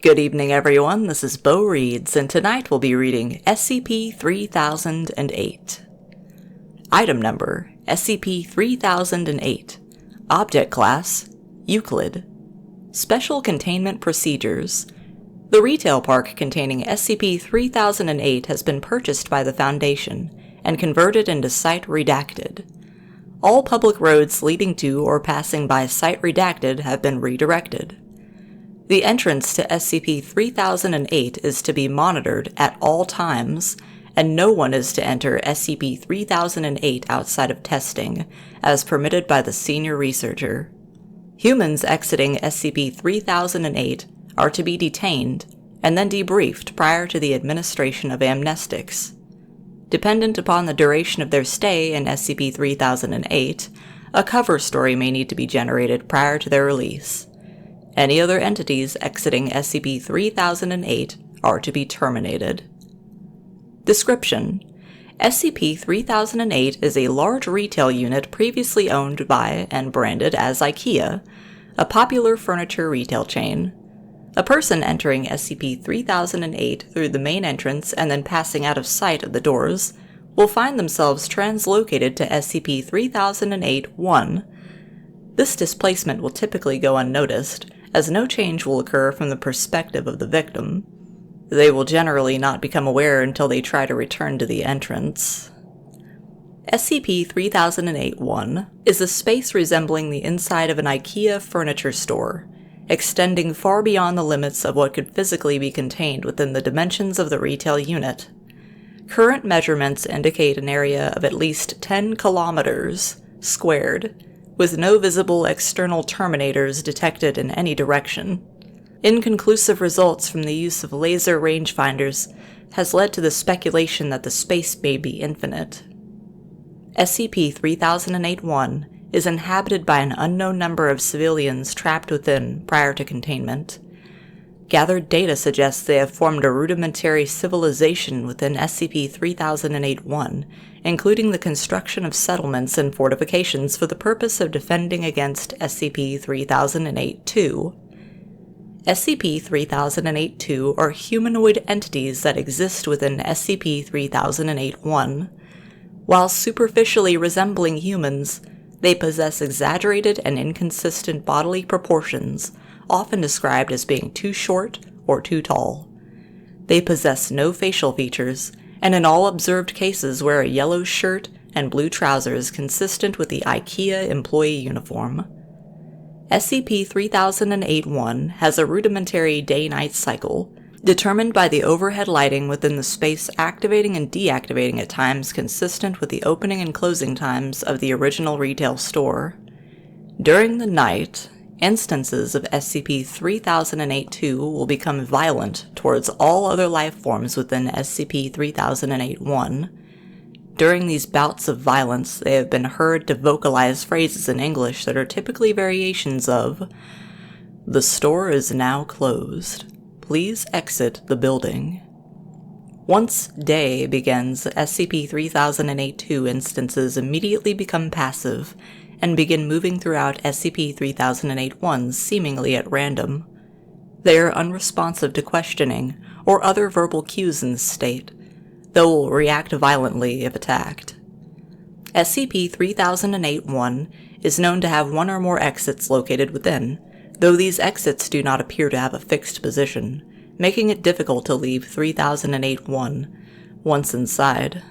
Good evening, everyone. This is Bo Reads, and tonight we'll be reading SCP-3008. Item number, SCP-3008. Object Class, Euclid. Special Containment Procedures. The retail park containing SCP-3008 has been purchased by the Foundation and converted into Site Redacted. All public roads leading to or passing by Site Redacted have been redirected. The entrance to SCP-3008 is to be monitored at all times, and no one is to enter SCP-3008 outside of testing, as permitted by the senior researcher. Humans exiting SCP-3008 are to be detained and then debriefed prior to the administration of amnestics. Dependent upon the duration of their stay in SCP-3008, a cover story may need to be generated prior to their release. Any other entities exiting SCP-3008 are to be terminated. Description: SCP-3008 is a large retail unit previously owned by and branded as IKEA, a popular furniture retail chain. A person entering SCP-3008 through the main entrance and then passing out of sight of the doors will find themselves translocated to SCP-3008-1. This displacement will typically go unnoticed, as no change will occur from the perspective of the victim. They will generally not become aware until they try to return to the entrance. SCP-3008-1 is a space resembling the inside of an IKEA furniture store, extending far beyond the limits of what could physically be contained within the dimensions of the retail unit. Current measurements indicate an area of at least 10 kilometers squared, with no visible external terminators detected in any direction. Inconclusive results from the use of laser rangefinders has led to the speculation that the space may be infinite. SCP-3008-1 is inhabited by an unknown number of civilians trapped within prior to containment. Gathered data suggests they have formed a rudimentary civilization within SCP-3008-1, including the construction of settlements and fortifications for the purpose of defending against SCP-3008-2. SCP-3008-2 are humanoid entities that exist within SCP-3008-1. While superficially resembling humans, they possess exaggerated and inconsistent bodily proportions, often described as being too short or too tall. They possess no facial features, and in all observed cases wear a yellow shirt and blue trousers consistent with the IKEA employee uniform. SCP-3008-1 has a rudimentary day-night cycle, determined by the overhead lighting within the space activating and deactivating at times consistent with the opening and closing times of the original retail store. During the night, instances of SCP-3008-2 will become violent towards all other life forms within SCP-3008-1. During these bouts of violence, they have been heard to vocalize phrases in English that are typically variations of, "The store is now closed. Please exit the building." Once day begins, SCP-3008-2 instances immediately become passive and begin moving throughout SCP-3008-1 seemingly at random. They are unresponsive to questioning or other verbal cues in this state, though will react violently if attacked. SCP-3008-1 is known to have one or more exits located within, though these exits do not appear to have a fixed position, making it difficult to leave 3008-1 once inside.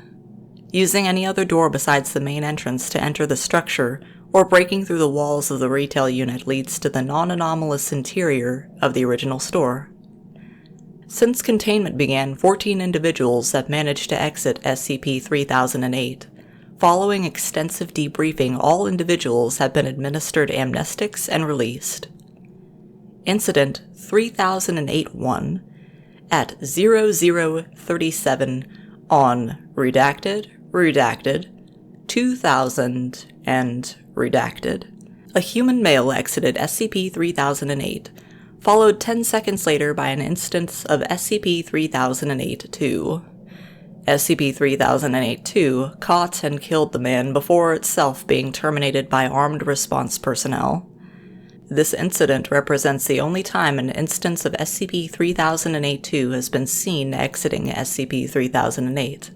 Using any other door besides the main entrance to enter the structure or breaking through the walls of the retail unit leads to the non-anomalous interior of the original store. Since containment began, 14 individuals have managed to exit SCP-3008. Following extensive debriefing, all individuals have been administered amnestics and released. Incident 3008-1 at 0037 on Redacted, 2000, and Redacted. A human male exited SCP-3008, followed 10 seconds later by an instance of SCP-3008-2. SCP-3008-2 caught and killed the man before itself being terminated by armed response personnel. This incident represents the only time an instance of SCP-3008-2 has been seen exiting SCP-3008.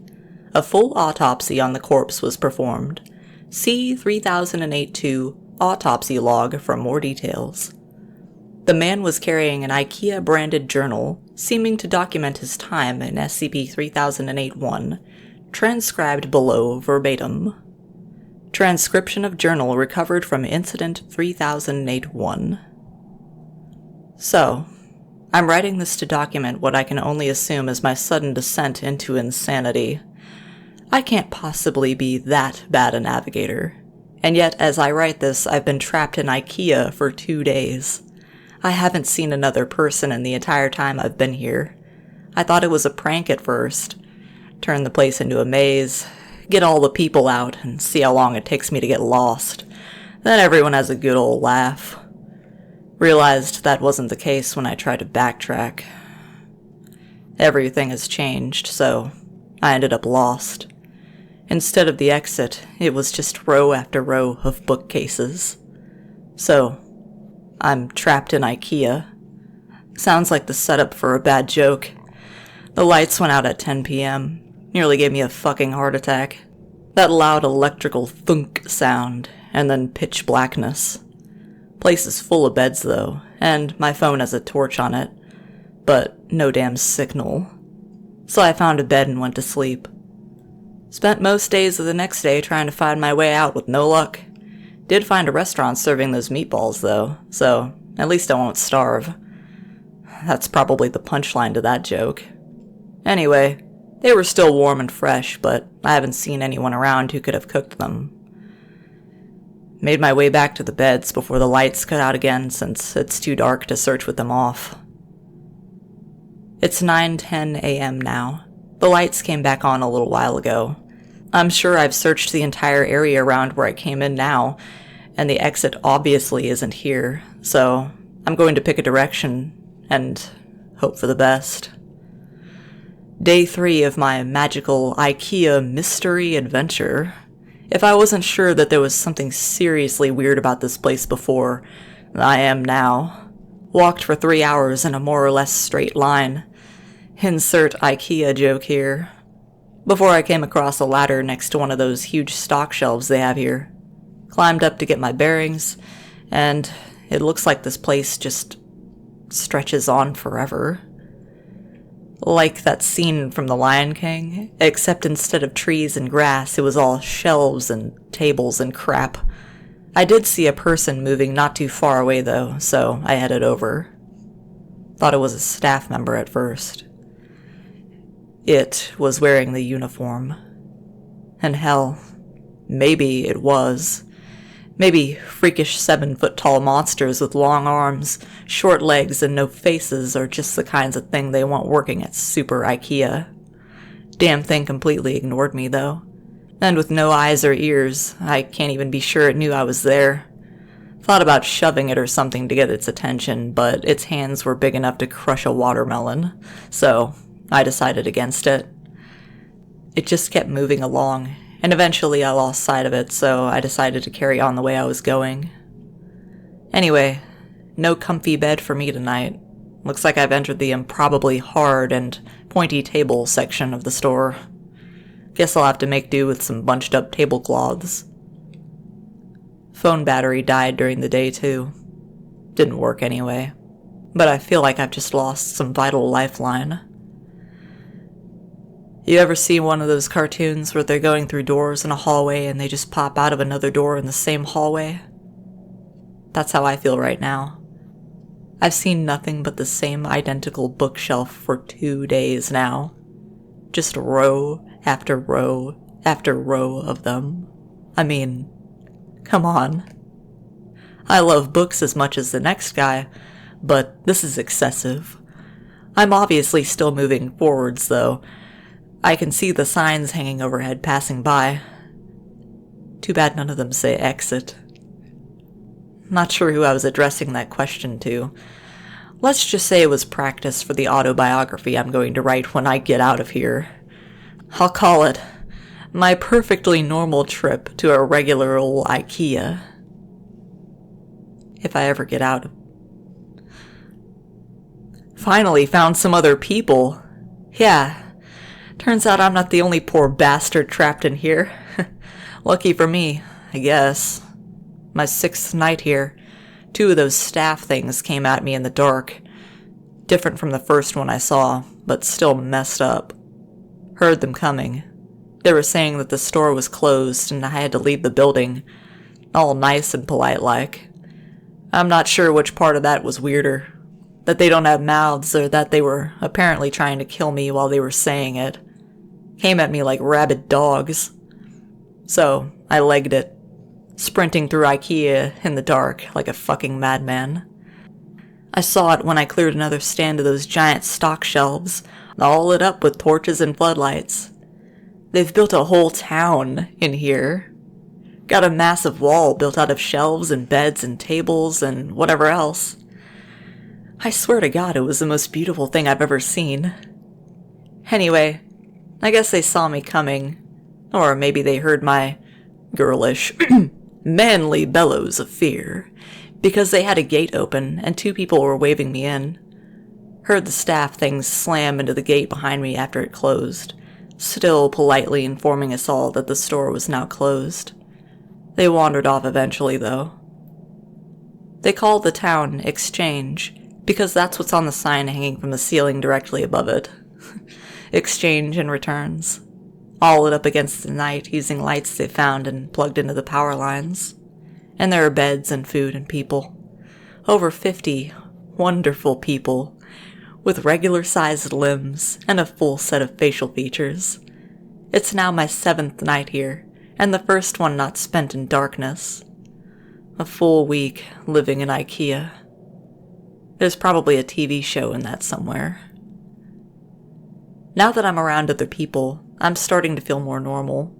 A full autopsy on the corpse was performed. See 3008-2 autopsy log for more details. The man was carrying an IKEA-branded journal, seeming to document his time in SCP-3008-1, transcribed below verbatim. Transcription of journal recovered from Incident 3008-1. So, I'm writing this to document what I can only assume is my sudden descent into insanity. I can't possibly be that bad a navigator, and yet as I write this, I've been trapped in IKEA for 2 days. I haven't seen another person in the entire time I've been here. I thought it was a prank at first. Turn the place into a maze, get all the people out, and see how long it takes me to get lost. Then everyone has a good old laugh. Realized that wasn't the case when I tried to backtrack. Everything has changed, so I ended up lost. Instead of the exit, it was just row after row of bookcases. So, I'm trapped in IKEA. Sounds like the setup for a bad joke. The lights went out at 10 p.m. Nearly gave me a fucking heart attack. That loud electrical thunk sound, and then pitch blackness. Place is full of beds though, and my phone has a torch on it, but no damn signal. So I found a bed and went to sleep. Spent most days of the next day trying to find my way out with no luck. Did find a restaurant serving those meatballs though, so at least I won't starve. That's probably the punchline to that joke. Anyway, they were still warm and fresh, but I haven't seen anyone around who could have cooked them. Made my way back to the beds before the lights cut out again since it's too dark to search with them off. It's 9:10 a.m. now. The lights came back on a little while ago. I'm sure I've searched the entire area around where I came in now, and the exit obviously isn't here, so I'm going to pick a direction and hope for the best. Day 3 of my magical IKEA mystery adventure. If I wasn't sure that there was something seriously weird about this place before, I am now. Walked for 3 hours in a more or less straight line. Insert IKEA joke here. Before I came across a ladder next to one of those huge stock shelves they have here. Climbed up to get my bearings, and it looks like this place just stretches on forever. Like that scene from The Lion King, except instead of trees and grass, it was all shelves and tables and crap. I did see a person moving not too far away though, so I headed over. Thought it was a staff member at first. It was wearing the uniform. And hell, maybe it was. Maybe freakish 7-foot-tall monsters with long arms, short legs, and no faces are just the kinds of thing they want working at Super IKEA. Damn thing completely ignored me, though. And with no eyes or ears, I can't even be sure it knew I was there. Thought about shoving it or something to get its attention, but its hands were big enough to crush a watermelon, so I decided against it. It just kept moving along, and eventually I lost sight of it, so I decided to carry on the way I was going. Anyway, no comfy bed for me tonight. Looks like I've entered the improbably hard and pointy table section of the store. Guess I'll have to make do with some bunched up tablecloths. Phone battery died during the day too. Didn't work anyway. But I feel like I've just lost some vital lifeline. You ever see one of those cartoons where they're going through doors in a hallway and they just pop out of another door in the same hallway? That's how I feel right now. I've seen nothing but the same identical bookshelf for 2 days now. Just row after row after row of them. I mean, come on. I love books as much as the next guy, but this is excessive. I'm obviously still moving forwards, though. I can see the signs hanging overhead passing by. Too bad none of them say exit. Not sure who I was addressing that question to. Let's just say it was practice for the autobiography I'm going to write when I get out of here. I'll call it My Perfectly Normal Trip to a Regular Old IKEA. if I ever get out. Finally found some other people. Yeah, turns out I'm not the only poor bastard trapped in here. Lucky for me, I guess. My 6th night here, 2 of those staff things came at me in the dark. Different from the first one I saw, but still messed up. Heard them coming. They were saying that the store was closed and I had to leave the building. All nice and polite like. I'm not sure which part of that was weirder. That they don't have mouths, or that they were apparently trying to kill me while they were saying it. Came at me like rabid dogs. So, I legged it, sprinting through IKEA in the dark like a fucking madman. I saw it when I cleared another stand of those giant stock shelves, all lit up with torches and floodlights. They've built a whole town in here. Got a massive wall built out of shelves and beds and tables and whatever else. I swear to God, it was the most beautiful thing I've ever seen. Anyway, I guess they saw me coming, or maybe they heard my girlish, manly bellows of fear, because they had a gate open and 2 people were waving me in. Heard the staff things slam into the gate behind me after it closed, still politely informing us all that the store was now closed. They wandered off eventually, though. They call the town Exchange, because that's what's on the sign hanging from the ceiling directly above it. Exchange and returns. All lit up against the night using lights they found and plugged into the power lines. And there are beds and food and people. Over 50 wonderful people, with regular-sized limbs and a full set of facial features. It's now my 7th night here, and the first one not spent in darkness. A full week living in IKEA. There's probably a TV show in that somewhere. Now that I'm around other people, I'm starting to feel more normal.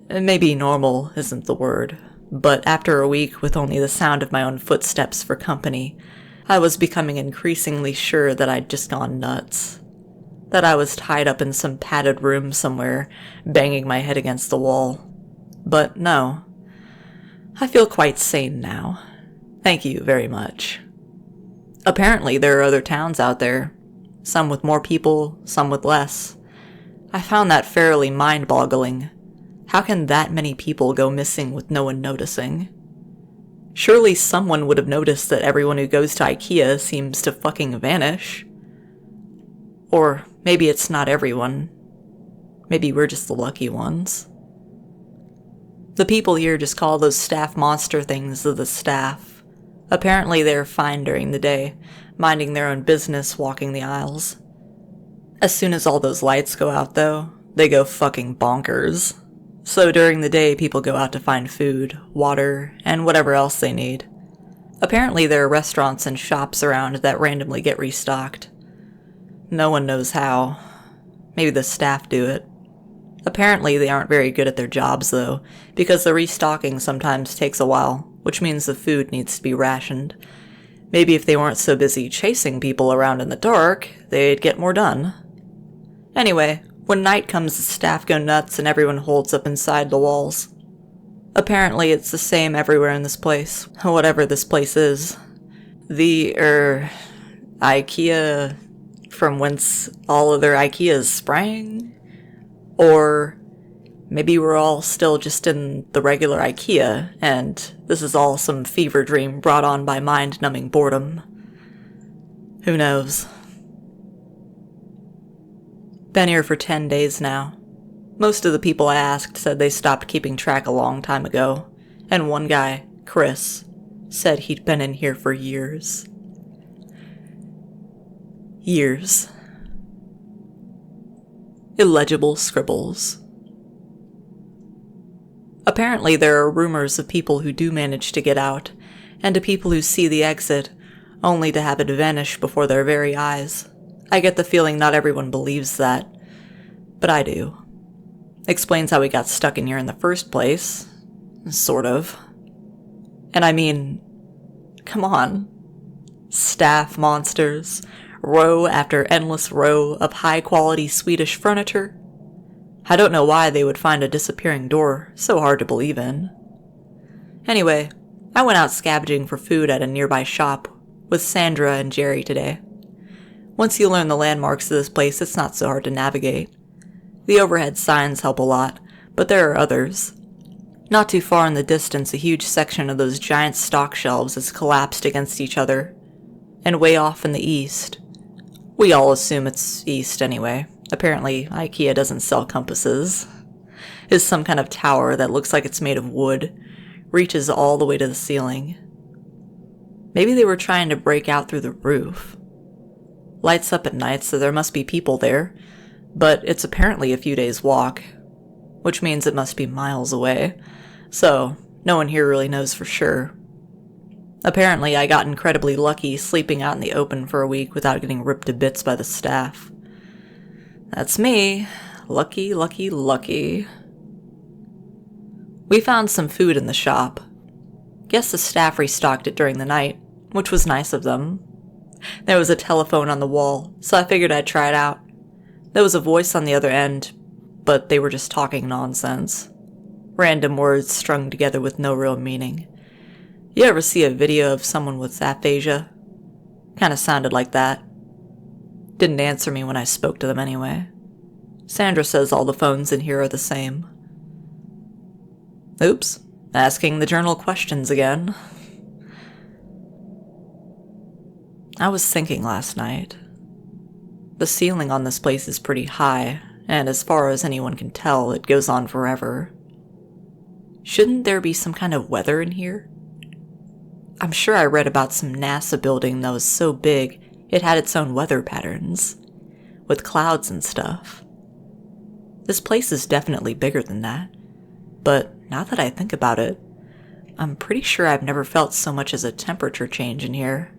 Maybe normal isn't the word, but after a week with only the sound of my own footsteps for company, I was becoming increasingly sure that I'd just gone nuts. That I was tied up in some padded room somewhere, banging my head against the wall. But no. I feel quite sane now. Thank you very much. Apparently there are other towns out there. Some with more people, some with less. I found that fairly mind-boggling. How can that many people go missing with no one noticing? Surely someone would have noticed that everyone who goes to IKEA seems to fucking vanish. Or maybe it's not everyone. Maybe we're just the lucky ones. The people here just call those staff monster things the staff. Apparently they're fine during the day, minding their own business walking the aisles. As soon as all those lights go out, though, they go fucking bonkers. So during the day, people go out to find food, water, and whatever else they need. Apparently there are restaurants and shops around that randomly get restocked. No one knows how. Maybe the staff do it. Apparently they aren't very good at their jobs, though, because the restocking sometimes takes a while, which means the food needs to be rationed. Maybe if they weren't so busy chasing people around in the dark, they'd get more done. Anyway, when night comes, the staff go nuts and everyone holds up inside the walls. Apparently it's the same everywhere in this place, whatever this place is. The, IKEA from whence all other IKEAs sprang? Or maybe we're all still just in the regular IKEA, and this is all some fever dream brought on by mind-numbing boredom. Who knows? Been here for 10 days now. Most of the people I asked said they stopped keeping track a long time ago, and one guy, Chris, said he'd been in here for years. Years. Illegible scribbles. Apparently there are rumors of people who do manage to get out, and to people who see the exit, only to have it vanish before their very eyes. I get the feeling not everyone believes that, but I do. Explains how we got stuck in here in the first place. Sort of. And I mean, come on. Staff monsters, row after endless row of high-quality Swedish furniture. I don't know why they would find a disappearing door so hard to believe in. Anyway, I went out scavenging for food at a nearby shop with Sandra and Jerry today. Once you learn the landmarks of this place, it's not so hard to navigate. The overhead signs help a lot, but there are others. Not too far in the distance, a huge section of those giant stock shelves is collapsed against each other. And way off in the east, we all assume it's east anyway, apparently IKEA doesn't sell compasses, is some kind of tower that looks like it's made of wood, reaches all the way to the ceiling. Maybe they were trying to break out through the roof. Lights up at night, so there must be people there, but it's apparently a few days' walk, which means it must be miles away, so no one here really knows for sure. Apparently, I got incredibly lucky sleeping out in the open for a week without getting ripped to bits by the staff. That's me. Lucky, lucky, lucky. We found some food in the shop. Guess the staff restocked it during the night, which was nice of them. There was a telephone on the wall, so I figured I'd try it out. There was a voice on the other end, but they were just talking nonsense. Random words strung together with no real meaning. You ever see a video of someone with aphasia? Kinda sounded like that. Didn't answer me when I spoke to them anyway. Sandra says all the phones in here are the same. Oops, asking the journal questions again. I was thinking last night. The ceiling on this place is pretty high, and as far as anyone can tell, it goes on forever. Shouldn't there be some kind of weather in here? I'm sure I read about some NASA building that was so big it had its own weather patterns, with clouds and stuff. This place is definitely bigger than that, but now that I think about it, I'm pretty sure I've never felt so much as a temperature change in here.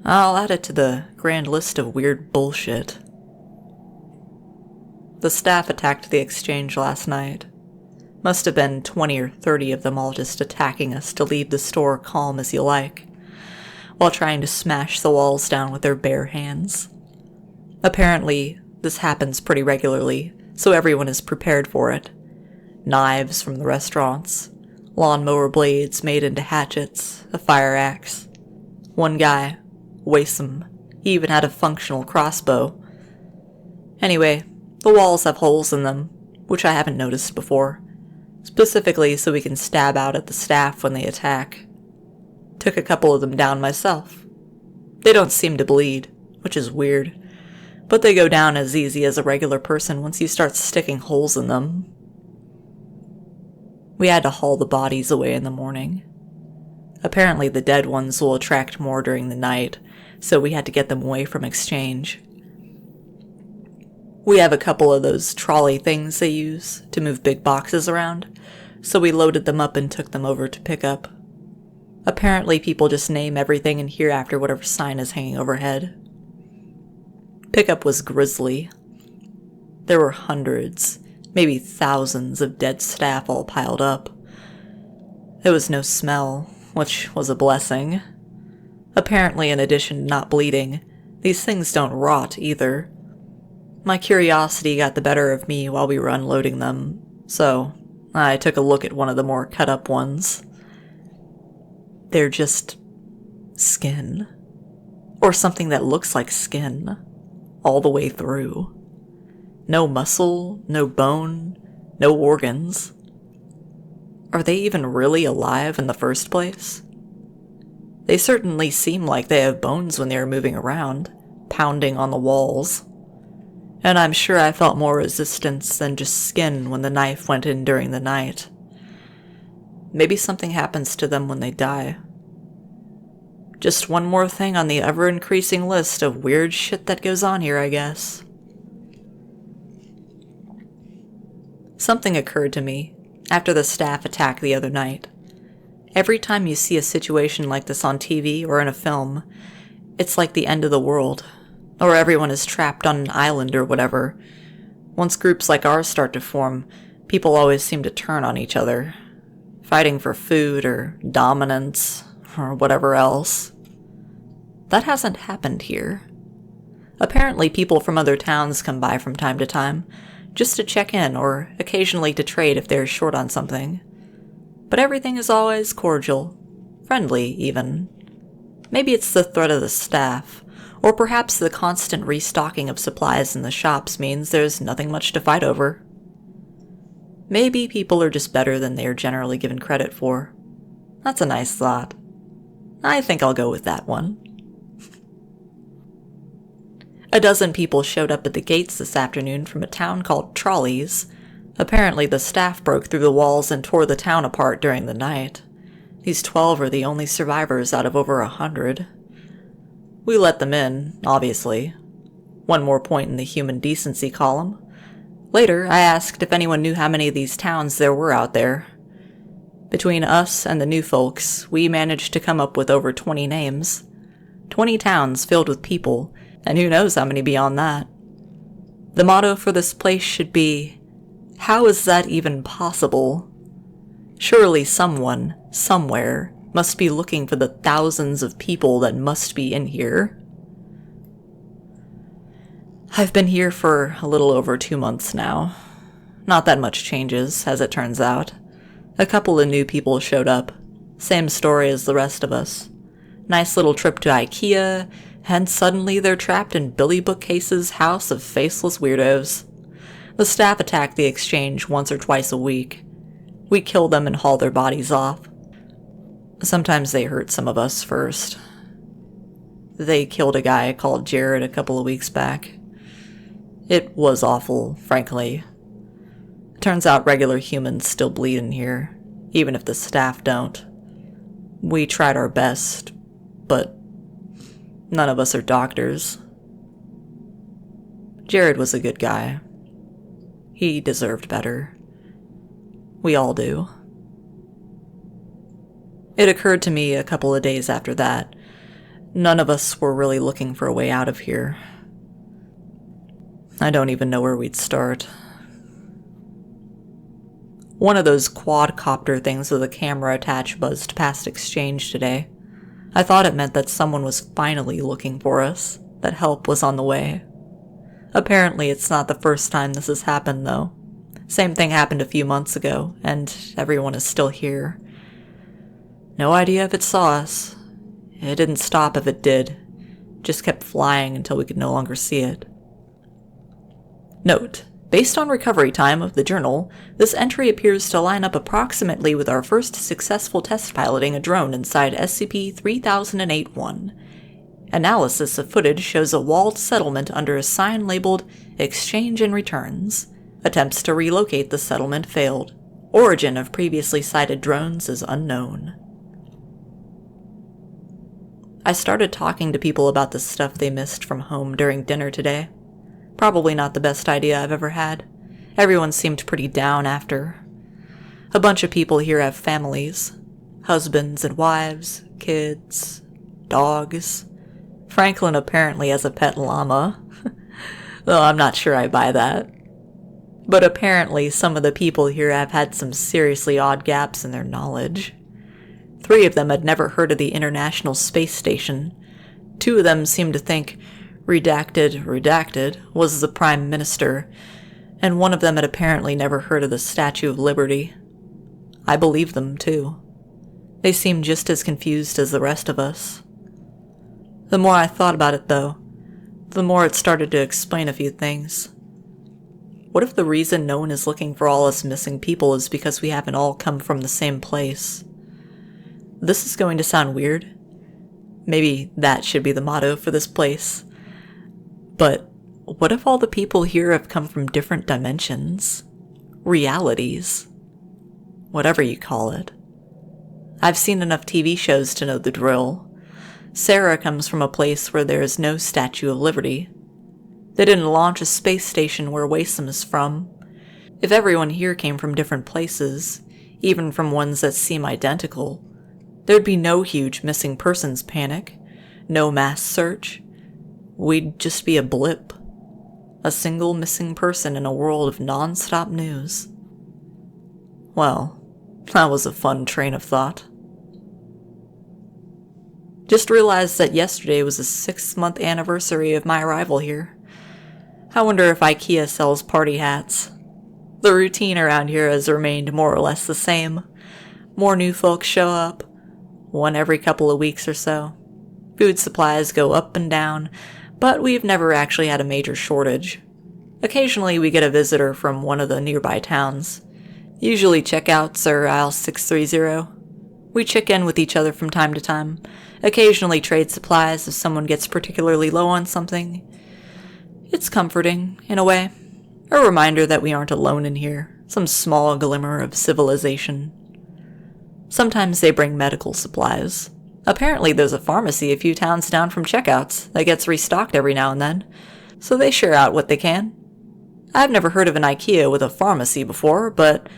I'll add it to the grand list of weird bullshit. The staff attacked the exchange last night. Must have been 20 or 30 of them all just attacking us to leave the store calm as you like, while trying to smash the walls down with their bare hands. Apparently, this happens pretty regularly, so everyone is prepared for it. Knives from the restaurants, lawnmower blades made into hatchets, a fire axe. One guy, Waysome, he even had a functional crossbow. Anyway, the walls have holes in them, which I haven't noticed before, specifically so we can stab out at the staff when they attack. Took a couple of them down myself. They don't seem to bleed, which is weird, but they go down as easy as a regular person once you start sticking holes in them. We had to haul the bodies away in the morning. Apparently the dead ones will attract more during the night, so we had to get them away from exchange. We have a couple of those trolley things they use to move big boxes around, so we loaded them up and took them over to pick up. Apparently people just name everything in here after whatever sign is hanging overhead. Pickup was grisly. There were hundreds, maybe thousands of dead staff all piled up. There was no smell, which was a blessing. Apparently, in addition to not bleeding, these things don't rot either. My curiosity got the better of me while we were unloading them, so I took a look at one of the more cut-up ones. They're just skin. Or something that looks like skin, all the way through. No muscle, no bone, no organs. Are they even really alive in the first place? They certainly seem like they have bones when they are moving around, pounding on the walls. And I'm sure I felt more resistance than just skin when the knife went in during the night. Maybe something happens to them when they die. Just one more thing on the ever-increasing list of weird shit that goes on here, I guess. Something occurred to me after the staff attack the other night. Every time you see a situation like this on TV or in a film, it's like the end of the world, or everyone is trapped on an island or whatever. Once groups like ours start to form, people always seem to turn on each other, fighting for food or dominance or whatever else. That hasn't happened here. Apparently people from other towns come by from time to time, just to check in or occasionally to trade if they're short on something. but everything is always cordial, friendly even. Maybe it's the threat of the staff, or perhaps the constant restocking of supplies in the shops means there's nothing much to fight over. Maybe people are just better than they are generally given credit for. That's a nice thought. I think I'll go with that one. A dozen people showed up at the gates this afternoon from a town called Trolleys. Apparently the staff broke through the walls and tore the town apart during the night. These 12 are the only survivors out of over 100. We let them in, obviously. One more point in the human decency column. Later, I asked if anyone knew how many of these towns there were out there. Between us and the new folks, we managed to come up with over 20 names. 20 towns filled with people, and who knows how many beyond that. The motto for this place should be, how is that even possible? Surely someone, somewhere, must be looking for the thousands of people that must be in here. I've been here for a little over 2 months now. Not that much changes, as it turns out. A couple of new people showed up. Same story as the rest of us. Nice little trip to IKEA, and suddenly they're trapped in Billy Bookcase's house of faceless weirdos. The staff attack the exchange once or twice a week. We kill them and haul their bodies off. Sometimes they hurt some of us first. They killed a guy called Jared a couple of weeks back. It was awful, frankly. Turns out regular humans still bleed in here, even if the staff don't. We tried our best, but none of us are doctors. Jared was a good guy. He deserved better. We all do. It occurred to me a couple of days after that. None of us were really looking for a way out of here. I don't even know where we'd start. One of those quadcopter things with a camera attached buzzed past exchange today. I thought it meant that someone was finally looking for us, that help was on the way. Apparently it's not the first time this has happened, though. Same thing happened a few months ago, and everyone is still here. No idea if it saw us. It didn't stop if it did. Just kept flying until we could no longer see it. Note: based on recovery time of the journal, this entry appears to line up approximately with our first successful test piloting a drone inside SCP-3008-1. Analysis of footage shows a walled settlement under a sign labeled Exchange and Returns. Attempts to relocate the settlement failed. Origin of previously sighted drones is unknown. I started talking to people about the stuff they missed from home during dinner today. Probably not the best idea I've ever had. Everyone seemed pretty down after. A bunch of people here have families. Husbands and wives, kids, dogs. Franklin apparently has a pet llama. Though I'm not sure I buy that. But apparently some of the people here have had some seriously odd gaps in their knowledge. 3 of them had never heard of the International Space Station. 2 of them seemed to think redacted was the Prime Minister, and one of them had apparently never heard of the Statue of Liberty. I believe them, too. They seemed just as confused as the rest of us. The more I thought about it, though, the more it started to explain a few things. What if the reason no one is looking for all us missing people is because we haven't all come from the same place? This is going to sound weird. Maybe that should be the motto for this place. But what if all the people here have come from different dimensions? Realities? Whatever you call it. I've seen enough TV shows to know the drill. Sarah comes from a place where there is no Statue of Liberty. They didn't launch a space station where Waysome is from. If everyone here came from different places, even from ones that seem identical, there'd be no huge missing persons panic, no mass search. We'd just be a blip. A single missing person in a world of non-stop news. Well, that was a fun train of thought. Just realized that yesterday was the 6th-month anniversary of my arrival here. I wonder if IKEA sells party hats. The routine around here has remained more or less the same. More new folks show up, one every couple of weeks or so. Food supplies go up and down, but we've never actually had a major shortage. Occasionally we get a visitor from one of the nearby towns. Usually checkouts are aisle 630. We check in with each other from time to time, occasionally trade supplies if someone gets particularly low on something. It's comforting, in a way. A reminder that we aren't alone in here, some small glimmer of civilization. Sometimes they bring medical supplies. Apparently there's a pharmacy a few towns down from checkouts that gets restocked every now and then, so they share out what they can. I've never heard of an IKEA with a pharmacy before, but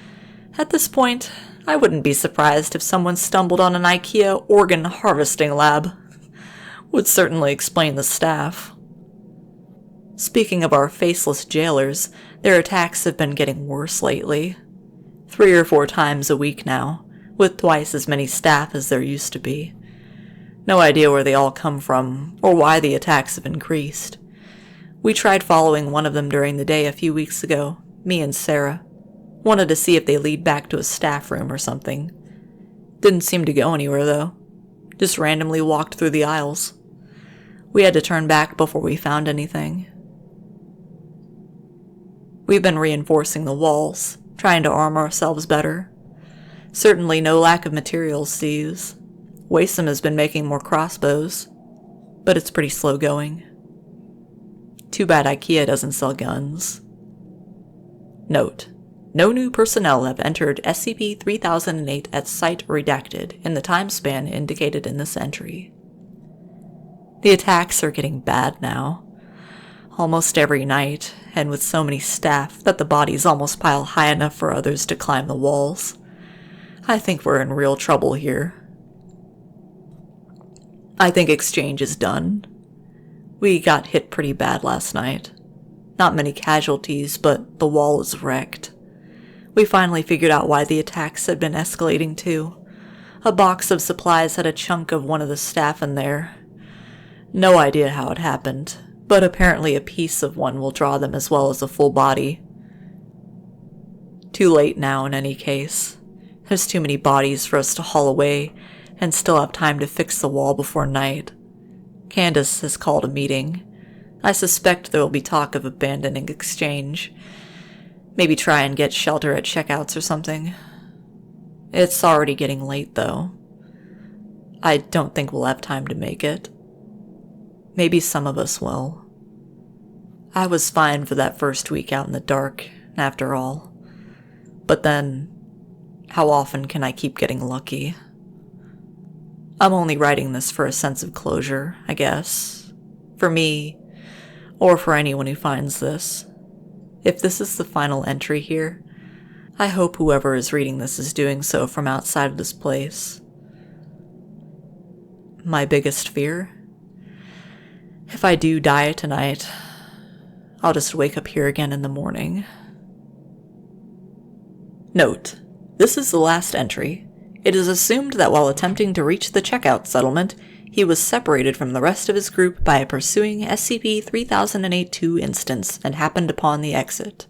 at this point, I wouldn't be surprised if someone stumbled on an IKEA organ harvesting lab. Would certainly explain the staff. Speaking of our faceless jailers, their attacks have been getting worse lately. 3 or 4 times a week now, with twice as many staff as there used to be. No idea where they all come from, or why the attacks have increased. We tried following one of them during the day a few weeks ago, me and Sarah. Wanted to see if they lead back to a staff room or something. Didn't seem to go anywhere though. Just randomly walked through the aisles. We had to turn back before we found anything. We've been reinforcing the walls, trying to arm ourselves better. Certainly no lack of materials to use. Waysome has been making more crossbows, but it's pretty slow going. Too bad IKEA doesn't sell guns. Note: no new personnel have entered SCP-3008 at Site Redacted in the time span indicated in this entry. The attacks are getting bad now. Almost every night, and with so many staff that the bodies almost pile high enough for others to climb the walls. I think we're in real trouble here. I think exchange is done. We got hit pretty bad last night. Not many casualties, but the wall is wrecked. We finally figured out why the attacks had been escalating too. A box of supplies had a chunk of one of the staff in there. No idea how it happened, but apparently a piece of one will draw them as well as a full body. Too late now in any case. There's too many bodies for us to haul away and still have time to fix the wall before night. Candace has called a meeting. I suspect there will be talk of abandoning exchange. Maybe try and get shelter at checkouts or something. It's already getting late, though. I don't think we'll have time to make it. Maybe some of us will. I was fine for that first week out in the dark, after all. But then, how often can I keep getting lucky? I'm only writing this for a sense of closure, I guess. For me, or for anyone who finds this. If this is the final entry here, I hope whoever is reading this is doing so from outside of this place. My biggest fear? If I do die tonight, I'll just wake up here again in the morning. Note: this is the last entry. It is assumed that while attempting to reach the checkout settlement, he was separated from the rest of his group by a pursuing SCP-3008-2 instance and happened upon the exit.